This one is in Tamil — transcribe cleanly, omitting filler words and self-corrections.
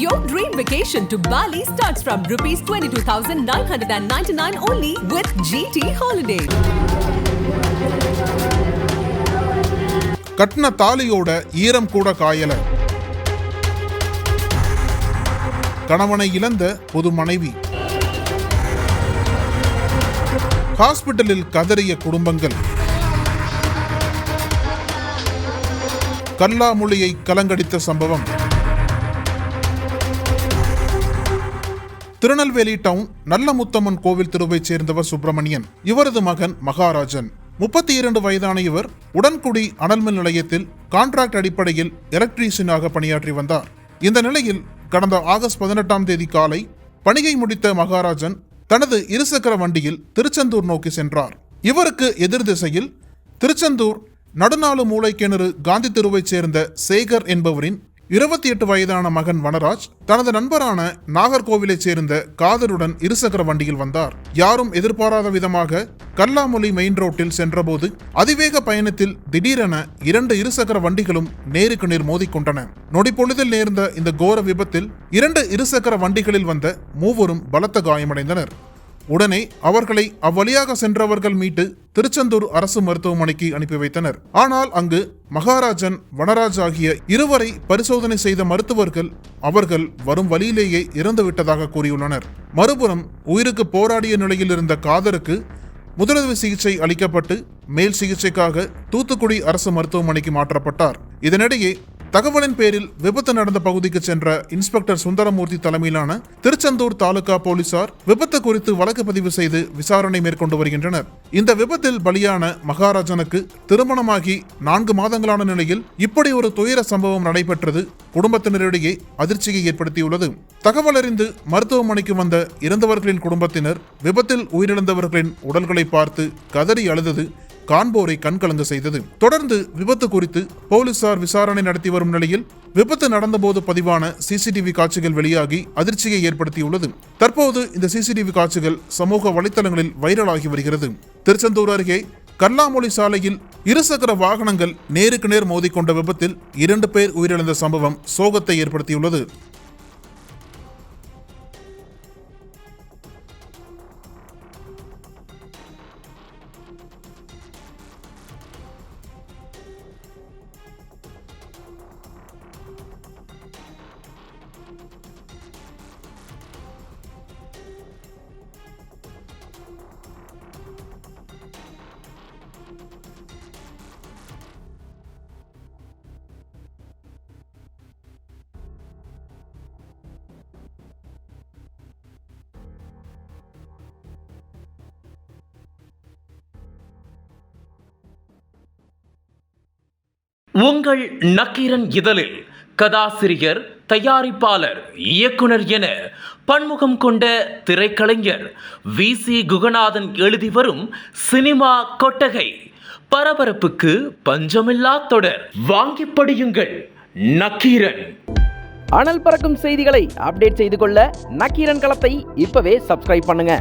Your dream vacation to Bali starts from rupees 22,999 only with GT Holiday. கட்டின தாலியோட ஈரம் கூட காயல. கணவனை இழந்த புது மனைவி. ஹாஸ்பிட்டலில் கதறிய குடும்பங்கள். கல்லாமொழியை கலங்கடித்த சம்பவம். திருநெல்வேலி டவுன் நல்லமுத்தம்மன் கோவில் தெருவைச் சேர்ந்தவர் சுப்பிரமணியன். இவரது மகன் மகாராஜன். 32 வயதான இவர் உடன்குடி அனல்மின் நிலையத்தில் கான்ட்ராக்ட் அடிப்படையில் எலக்ட்ரீஷியனாக பணியாற்றி வந்தார். இந்த நிலையில் கடந்த ஆகஸ்ட் 18ஆம் தேதி காலை பணியை முடித்த மகாராஜன் தனது இருசக்கர வண்டியில் திருச்செந்தூர் நோக்கி சென்றார். இவருக்கு எதிர் திசையில் திருச்செந்தூர் நடுநாளு மூளைக்கிணறு காந்தி தெருவைச் சேர்ந்த சேகர் என்பவரின் 28 வயதான மகன் வனராஜ் தனது நண்பரான நாகர்கோவிலைச் சேர்ந்த காதருடன் இருசக்கர வண்டியில் வந்தார். யாரும் எதிர்பாராத விதமாக கல்லாமொழி மெயின் ரோட்டில் சென்றபோது அதிவேக பயணத்தில் திடீரென 2 இருசக்கர வண்டிகளும் நேருக்கு நேர் மோதிக்கொண்டன. நொடிப்பொழுதில் நேர்ந்த இந்த கோர விபத்தில் 2 இருசக்கர வண்டிகளில் வந்த மூவரும் பலத்த காயமடைந்தனர். உடனே அவர்களை அவ்வழியாக சென்றவர்கள் மீட்டு திருச்செந்தூர் அரசு மருத்துவமனைக்கு அனுப்பி வைத்தனர். ஆனால் அங்கு மகாராஜன் வனராஜ் ஆகிய இருவரை பரிசோதனை செய்த மருத்துவர்கள் அவர்கள் வரும் வழியிலேயே இறந்துவிட்டதாக கூறியுள்ளனர். மறுபுறம் உயிருக்கு போராடிய நிலையில் இருந்த காதருக்கு முதலுதவி சிகிச்சை அளிக்கப்பட்டு மேல் சிகிச்சைக்காக தூத்துக்குடி அரசு மருத்துவமனைக்கு மாற்றப்பட்டார். இதனிடையே தகவலின் பேரில் விபத்து நடந்த பகுதிக்கு சென்ற இன்ஸ்பெக்டர் சுந்தரமூர்த்தி தலைமையிலான திருச்செந்தூர் தாலுகா போலீசார் விபத்து குறித்து வழக்கு பதிவு செய்து விசாரணை மேற்கொண்டு வருகின்றனர். இந்த விபத்தில் பலியான மகாராஜனுக்கு திருமணமாகி 4 மாதங்களான நிலையில் இப்படி ஒரு துயர சம்பவம் நடைபெற்றது குடும்பத்தினரிடையே அதிர்ச்சியை ஏற்படுத்தியுள்ளது. தகவல் அறிந்து மருத்துவமனைக்கு வந்த இறந்தவர்களின் குடும்பத்தினர் விபத்தில் உயிரிழந்தவர்களின் உடல்களை பார்த்து கதறி அழுதது காண்போரை கண்கலங்க செய்தது. தொடர்ந்து விபத்து குறித்து போலீசார் விசாரணை நடத்தி வரும் நிலையில் விபத்து நடந்தபோது பதிவான சிசிடிவி காட்சிகள் வெளியாகி அதிர்ச்சியை ஏற்படுத்தியுள்ளது. தற்போது இந்த சிசிடிவி காட்சிகள் சமூக வலைத்தளங்களில் வைரலாகி வருகிறது. திருச்செந்தூர் அருகே கல்லாமொழி சாலையில் இருசக்கர வாகனங்கள் நேருக்கு நேர் மோதிக்கொண்ட விபத்தில் 2 பேர் உயிரிழந்த சம்பவம் சோகத்தை ஏற்படுத்தியுள்ளது. உங்கள் நக்கீரன் இதழில் கதாசிரியர், தயாரிப்பாளர், இயக்குனர் என பன்முகம் கொண்ட திரைக்கலைஞர் VC குகநாதன் எழுதி வரும் சினிமா கொட்டகை. பரபரப்புக்கு பஞ்சமில்லா தொடர். வாங்கி படியுங்கள் நக்கீரன். அனல் பறக்கும் செய்திகளை அப்டேட் செய்து கொள்ள நக்கீரன் களத்தை இப்பவே சப்ஸ்கிரைப் பண்ணுங்க.